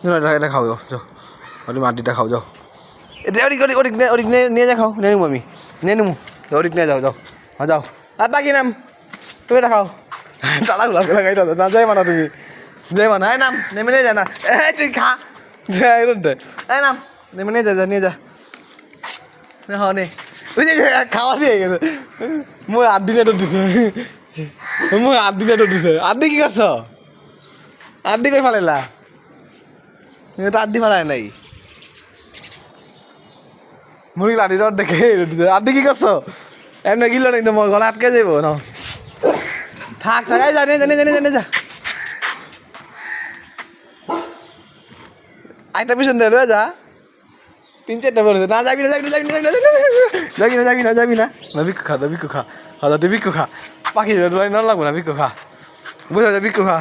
এটা খাও যাও যাও ওটি মাটিটা খাও যাও এটা ওদিক নিয়ে যা খাও নিয়ে নেবো আমি নিয়ে নেবো ওদিক নিয়ে যাও যাও হ্যাঁ যাও আর বাকি নাম তুমি এটা খাও তালা গুলা লাগাই দাও না যাই মানা তুমি যাই মানা এই নাম নেমে নিয়ে যা না তুই খা যাই এই নাম নেমে নিয়ে যা নিয়ে যা হ্যাঁ নে ওই যে খাওয়া দিয়ে গেছে মই 8 দিনে তো দিছে মই 8 দিনে তো দিছে 8 দিন কি করছ 8 দিন কই ফালাইলা এটা 8 দিন ফালাই নাই মুড়ি লাড়ি রড দেখে 8 দিন কি করছ এমনি গিল নাই তো মই গলা আটকে যাইব না থাক থাকাই জানি যা আইটা পিছন দে রয়ে যা 3-4টা বলেছে না যাবি না না ভিক্ষু খা হাজার তুই ভিক্ষু খা পাখি না লাগবো না ভিক্ষু খা বুঝা যা ভিক্ষু খা